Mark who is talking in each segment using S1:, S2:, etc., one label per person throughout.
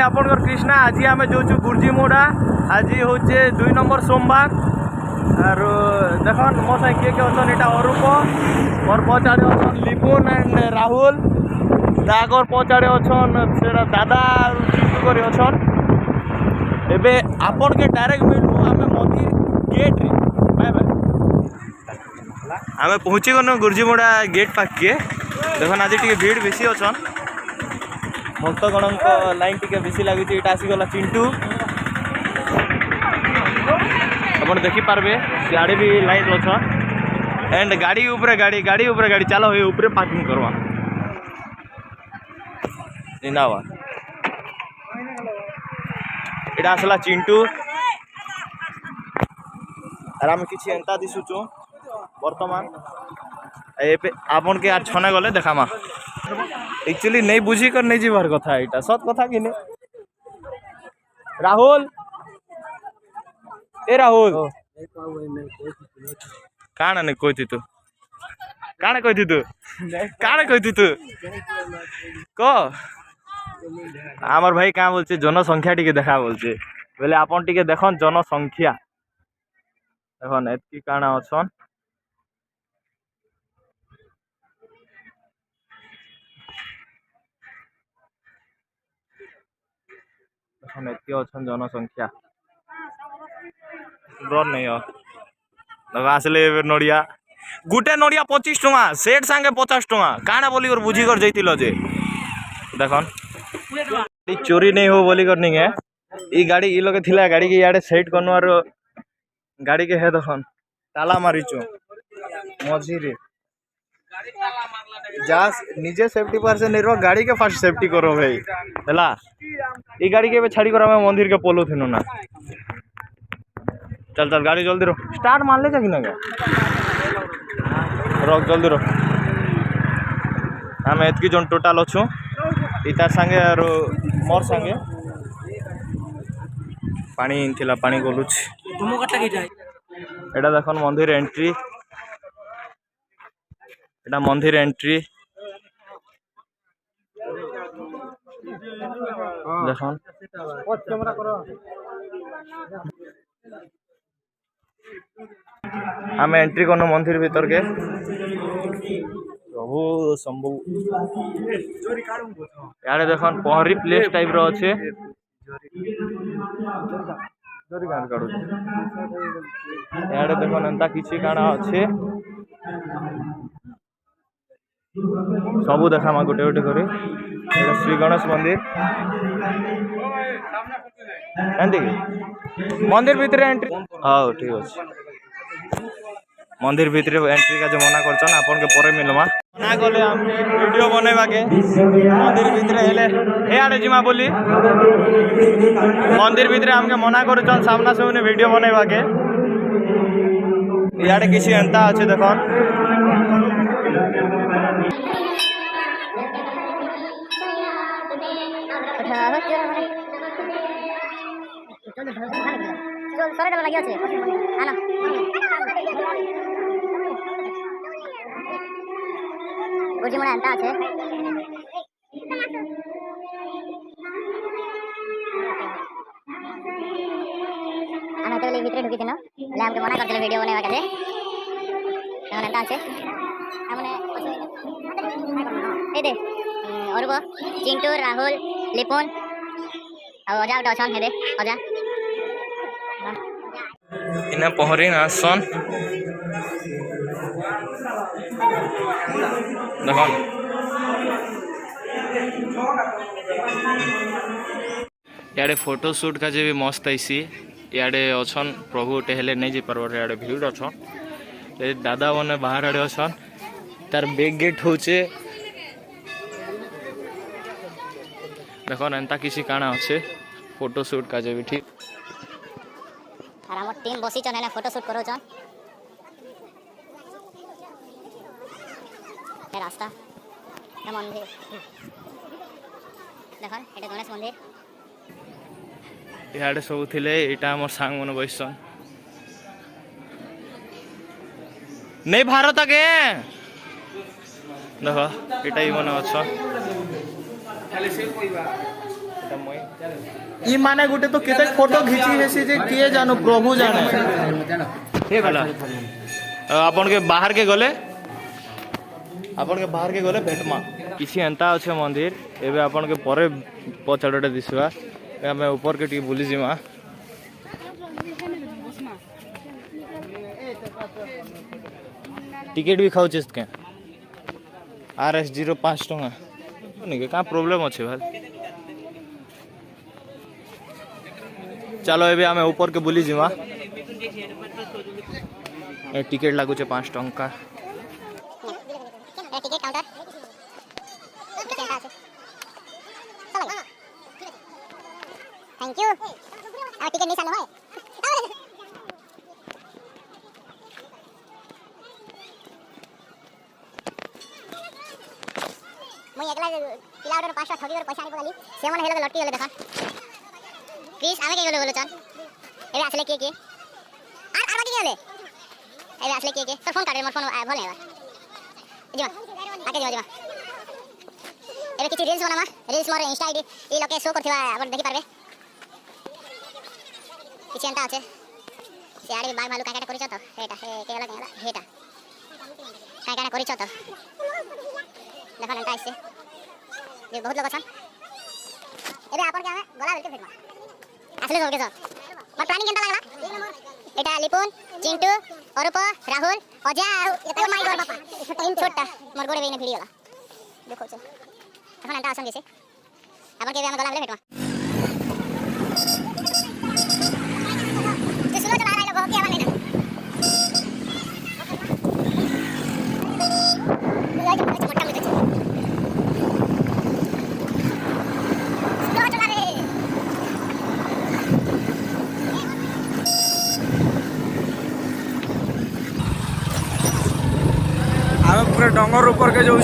S1: आपनकर कृष्णा। आज आम जो गुर्जीमुड़ा आज हूँ 2 नंबर सोमवार और देखन मो साथ किए अच्छन यहाँ अरूप मोर पचाड़े अच्छन लिपुन एंड राहुल ताकर पचाड़े अच्छन से दादा कर अच्छन। एबे आपन के डायरेक्ट मिलू आम मंदिर गेट रे बाय बाय आम पहुँची गन गुर्जीमुड़ा गेट पाखे। देखन आज टी भीड़ बेसी अच्छन भक्तगण लाइन टी बेसी लगी। यहाँ आसीगला चिंटू अपन देखिपारे गाड़ी भी लाइन अच्छन एंड गाड़ी ऊपर गाड़ी चलो ये ऊपर पार्किंग करवा जिंदाबाद। इटा आसला चिंटू आर आम कि एंता दिशुचु बर्तमान आपन के यार छने गले देखामा एक्चुअली नहीं बुझी कर नहीं जीवार कथा यहाँ सत कथा कि नहीं। राहुल ए राहुल काना नहीं कहती तू काना कहती तू क आमर भाई क्या बोलছে जनसंख्या टी देखा बोलছে बोले आपन टी देखन जनसंख्या देखन एतकी काना अच्छन देखन एतकी अच्छन जनसंख्या डर नहीं हो देखो आसले नड़िया गुटे नड़िया 25 टଙ୍କା सेट सांगे 50 टଙ୍କା काना बोली कर बुझी कर जैतिल जे देखन चोरी नहीं हो बोली कर नहीं है ई गाड़ी ई लगे थिला गाड़ी के याडे सेट करनो और गाड़ी के है देखन ताला मारिचो मझी रे जा निजे सेफ्टी पर से नहीं रो गाड़ी के फर्स्ट सेफ्टी करो भाई हला ई गाड़ी के छाड़ी कर हमें मंदिर के पोलो थिनो ना। चल चल गाड़ी जल्दी रो स्टार्ट मान ले कि ना रोक जल्दी रो आम एतकी जन टोटाल अच्छु इतार सांगे और मोर सांगे पानी थिला पानी गलुच एटा देखन मंदिर एंट्री एटा मंदिर एंट्री देखन आम एंट्री करनो मंदिर भीतर के प्रभु शंभु यार देखन पहरी प्लेस टाइप रो अच्छे यार देखन एंता किछि काना अच्छे सबू देखा मा गोटे गोटे करी श्री गणेश मंदिर एंती मंदिर भीतर एंट्री हाँ ठीक अच्छे मंदिर भीतर एंट्री का जो मना करछन आपन के परे मिलमा ना गले हम वीडियो बनेबा के मंदिर भीतर हेले हे आडे जिमा बोली मंदिर भीतर हमके मना करछन सामना से उन्हें वीडियो बनेबा के याडे किसी एंता अच्छे देखन
S2: गुर्जीमुड़ा एंता আছে আমি তো বলি ভিতরে ঢুকি দিন বলে আমাকে মনা করছিল ভিডিও বানাবার কাছে এখন এন্তা আছে আমনে এই দে অরুব চিন্টু রাহুল লিপুন আর অজা ওটা অছন হে দে অজা
S1: इना पहरी आसन देखन याडे फोटो शूट का जे भी मस्त आईसी याडे अच्छन प्रभु टेहले नहीं जी पार याडे भीड़ अच्छन दादा मैंने बाहर आड़े अच्छन तार बैक गेट होचे देखन एंता किसी काना अच्छे फोटो शूट का जे भी ठीक
S2: और हमर टीम बसी चन है फोटो शूट करो चन ये रास्ता ये मंदिर देखन एटा गणेश मंदिर
S1: इहाड़े सब थिले एटा हमर सांग मन बैसन नहीं भारत आगे देखो एटा ही मन अच्छा खाली से कोइबा एटा मई ई माने गुटे तो केते फोटो घिची हेसी जे किए जानो प्रभु जाने आपन के बाहर के गले भेटमा किसी एंता अच्छे मंदिर एबे आपन के परे पछाड़े दिसवा आम ऊपर के टी बुली जिमा टिकट भी खाऊ क्या RS 05 टंगा नहीं क्या प्रोब्लेम अच्छे भाई चलो एबे आम ऊपर के बुली जिमा टिकट लगुचे 5 टंका
S2: टिकट काउंटर थैंक यू और टिकट निशान है मुई एकला पिला ऑर्डर 5 ठगी और पैसा नहीं पगाली से मन हेलो लटकी गेले देखा प्लीज आमे के गेले बोलो चल एबे असले के आर बाकी गेले एबे असले के तो फोन काटे मोर फोन भल है जिमा आके जिमा एबे किछि रील्स बनामा रील्स मोर इंस्टा आईडी ई लोके शो करथिबा अपन देखि पारबे किछि एंता আছে सियाड़ी बाग भालू काटा करिछ तो एटा केला केला हेटा काटा करिछ तो देखा एंता आइसे ये बहुत लोग छन एबे आपन के हमें गला बेलते फेकमा असले सब के सब मोर प्लानिंग केंता लागला एटा लिपुन चिंटू अरूप राहुल अजय एतो माई गॉड बापा छोटा मोर गोड़े बेने भिड़ी वाला देखो छ এখন এন্টা আসন গেছে আবার কেবে আমি গলা বলে ফেটমা তো শুনো চলা রাইলো বহুত কি আবার নেই না মোটা মিটে শুনো চলা রে
S1: आम पूरा डंगर ऊपर के जाऊँ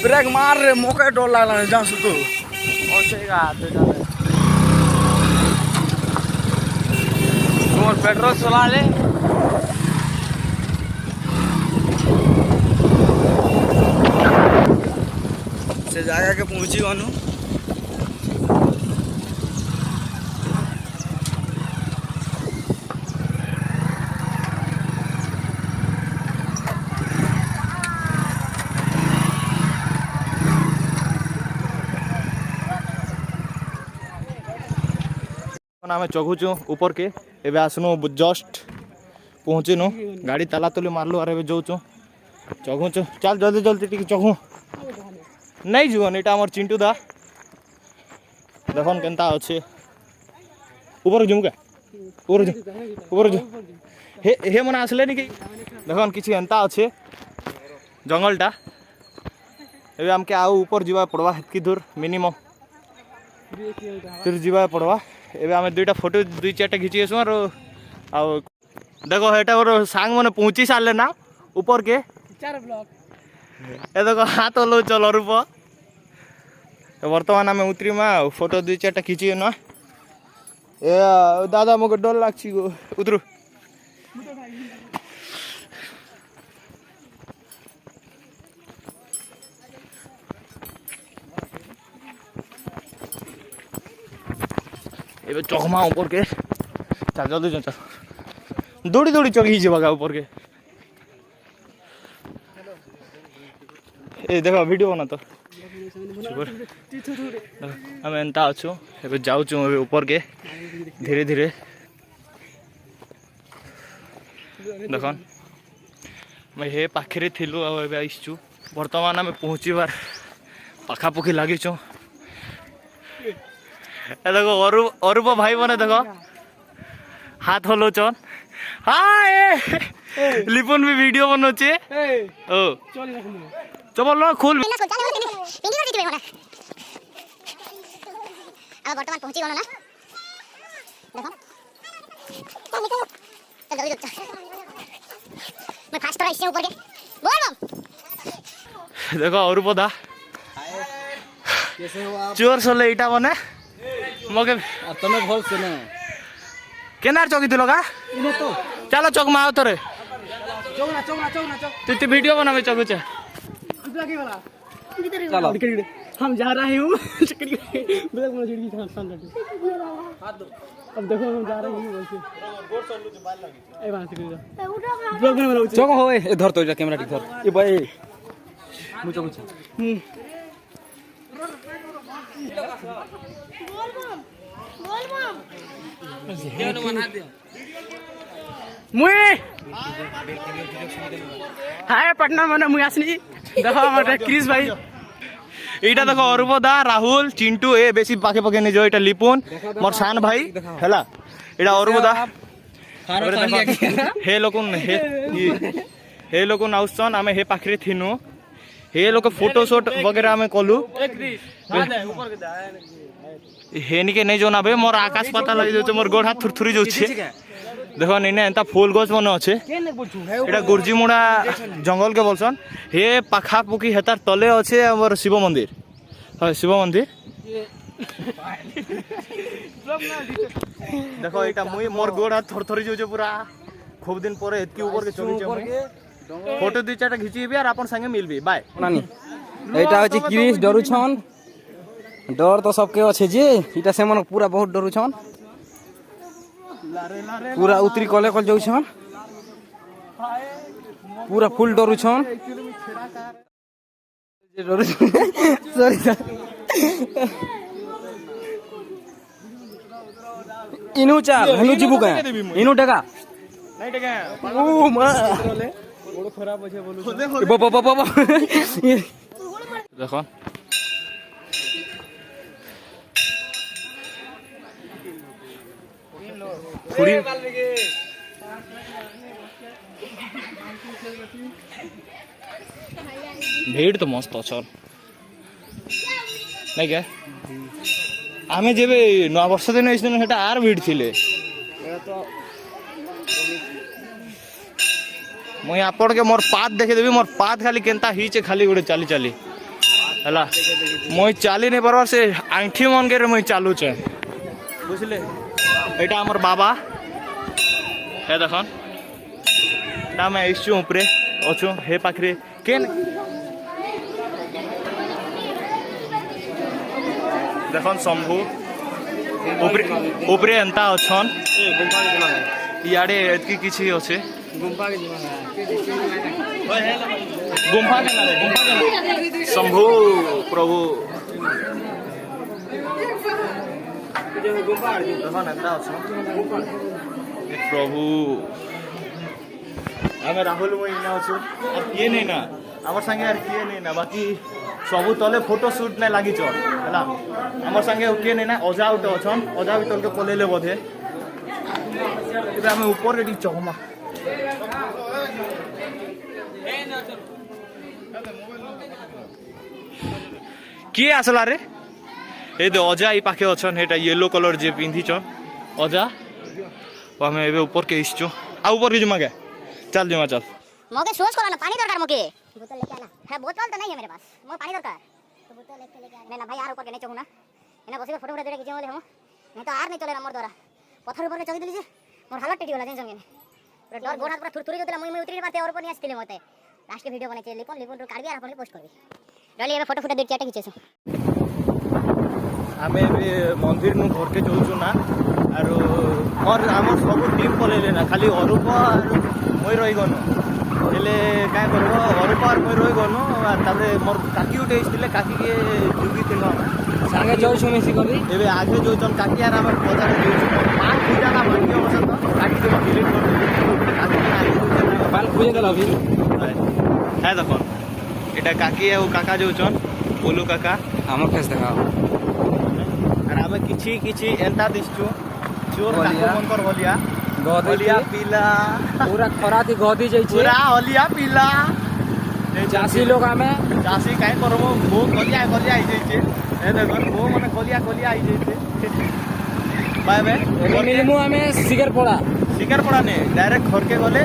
S1: ब्रेक मार रे मोके डर लागला जा सुतो ओसेगा मोर पेट्रोल चला ले से जगह के पहुंची वनु आम चघुचु ऊपर के एबे आसनु जस्ट पहुँचीनु गाड़ी ताला तुली मारलु और एबे जाऊँ चघुचु चल जल्दी जल्दी टी चघु नहीं जीवन यहाँ आम चिंटू दा देखन केनता अच्छे ऊपर जमु क्या ऊपर जु हे मन आसले नी देखन किसी एंता अच्छे जंगलटा एबे आमके आउ ऊपर जीवा पड़वा हेतकी दूर मिनिमम फिर जीवा पड़वा एबे आमे दुईटा फोटो दुई चारटा घिची आसु और देखो हेटा और सांग मैंने पहुँची सारे ना ऊपर के ए देखो हाथ लो चलो रूप बर्तमान आम उतरी मा फोटो दुई चारटा खींची ना ए दादा मुझे डर लागी गो उतरू एबे चकमा ऊपर के चल जल्दी चल दौड़ी दौड़ी चढ़ी जावा ऊपर के ए देखो वीडियो बना तो आम एंता अच्छु ए जाऊँ ऊपर के धीरे धीरे देखन मैं हे पाखे थिलु आसचु बर्तमान आम पहुँचबार पाखापाखि लगिचु देखो अरूप भाई मैंने देखो हाथ हलोचन हाँ लिपुन भी वीडियो बनोचे ओ चलो लो खोल
S2: अब वर्तमान पहुंची गलो ना देखो चल निकलो चल जल्दी चल मैं फास्ट रहा इससे ऊपर के बोल बम
S1: देखो अरूप दा
S3: कैसे हो आप?
S1: चोर सोले इटा बने मगे
S3: तमे भल से ना
S1: केनार चौकी दिलो का
S3: इने तो
S1: चलो चौक में आओ तोरे
S3: चौक
S1: तू वीडियो बनावे चौक से
S3: चलो
S4: हम जा रहे हूँ अब देखो हम जा रहे हैं
S3: चौक हो ए धर तो कैमरा ठीक धर ए भाई मुझे मुझे
S4: हाय पटना मन मुई आसनी देखो हमारे क्रिस भाई
S1: এইটা দেখো অরূপ দা রাহুল চিন্টু এ বেশি পাখে পাখে নিয়ে যাও এটা লিপুন মোর সান ভাই হেলা এটা অরূপ দা हे लोकन हे लोकन आउसन आमे हे पाखरे थिनु हे लोक फोटो शॉट वगैरह आमे कलु हे निके नै जोना बे मोर आकाश पता लगे जो मोर गोड़ हाथ थुरथुरी जो छे देखो निने एंता फूल गछ बन আছে এটা गुर्जीमुड़ा जंगल के बोलसन हे पाखा पुकी हेतार तले আছে हमर शिव मंदिर हां शिव मंदिर देखो এটা মুই মোর গোড় হাত থরথরি যাচ্ছে পুরা খুব দিন পরে এতকি উপর के চড়িছে फोटो দুই চারটা ঘিচিবি আর আপন संगे मिलबी बाय
S3: नानी एटा होची क्रिस डरुछन डर तो सबके আছে जे इटा से मन पूरा बहुत डरुछन पूरा उतरी कले कल जाउछन पूरा फुल डरुछन सॉरी इनु चाल हनु जीबु का इनु टका
S1: नहीं टका
S3: ओ मा
S4: बड़ खराब होছে बोलू
S3: बाबा
S1: देखो खुड़ी भीड़ तो मस्त अछन नहीं क्या आमे जेबे नवा वर्ष दिन इस दिन हेटा आर भीड़ थिले मुई आपण के मोर पात देखे देबी मोर पात खाली केनता हिचे खाली गोटे चाली चाली हला मुई चाली नहीं परवार से आंठी मन के मुई चालू छे बुझले एटा हमर बाबा हे देखन ता मैं इछु ऊपरे अछु हे पाखरे केन देखन शंभू ऊपरे ऊपरे एंता अछन इयाडे एतकी किछि अछि गुंफा के गुंफा के शंभू प्रभु प्रभु आमे राहुल मुई ना अछु अब किए नहीं ना हमर संगे यार किए नहीं ना बाकी सबु तले फोटो शूट नहीं लागी चल हला हमर संगे किए नहीं ना अजा उठ अछन अजा भी तलके पलेले बोधे इबे आमे ऊपर रे चकमा किए आसला रे ए दे अजा ई पाखे अछन हेटा येलो कलर जे पिंधी छन अजा ओ हमें एबे ऊपर के इछु आ ऊपर के जमा के चल जमा चल
S2: मोके सोच करा ना पानी दरकार मोके बोतल लेके आना है बोतल तो नहीं है मेरे पास मोके पानी दरकार तो बोतल लेके आना नहीं ना भाई यार ऊपर के नहीं चढ़ू ना एना बसी फोटो फोटो खींचे बोले हम नहीं तो आर नहीं चले ना मोर द्वारा पत्थर ऊपर के चढ़ी दिली जे मोर हालत टेटी वाला टेंशन ने पूरा डर गोड़ हाथ पूरा थुरथुरी जोतला मुई उतरी पाते और ऊपर नहीं आस्तिले मते लास्ट के वीडियो बने चले लिपोन लिपोन काट दिया अपन पोस्ट करबी रली एबे फोटो फोटो देख चाटे खींचे
S1: आमे मंदिर नु घर के चलछु ना आरो और हमर सब टीम पलेले ना खाली अरूप और মই रही गनो हेले काय करबो अरूप और মই रही गनो तारे मोर काकी उठे इसले काकी के जुगी थिलो
S3: संगे जाउछु मिसी कभी
S1: एबे आगे जो चल काकी यार हमर पता नहीं पान पूजा का भाग्य अवसर तो काकी के डिलीट कर काकी के आगे
S3: पान पूजा कल अभी
S1: है देखो एटा काकी है वो काका जो चन बोलू काका
S3: हमर केस देखा
S1: और आमे किछि किछि एंता दिसचु चोर
S3: बलिया।
S1: काकू मनकर बलिया
S3: गधी
S1: बलिया पिला
S3: पूरा खरा थी गधी जाइछे
S1: पूरा हलिया पिला
S3: चासी लोग आमे
S1: चासी काहे करबो वो कलिया कलिया आई जाइछे ए देखन वो माने कलिया कलिया आई जाइछे बाय बाय
S3: मिलमु आमे सिगर पड़ा
S1: शिकार पड़ा ने डायरेक्ट घर के गले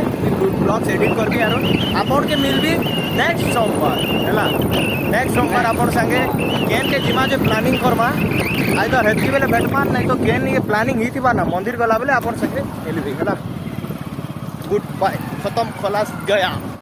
S1: ब्लॉग्स एडिट करके आरो आपन के मिलबी नेक्स्ट सोमवार हैला नेक्स्ट सोमवार आपन संगे केन के जिमा जे प्लानिंग करमा आइदर हेती बेले बैठमान नहीं तो केन ये प्लानिंग ही थिबा ना मंदिर गला बेले आपन संगे मिलबी हैला गुड बाय खत्म खलास गया।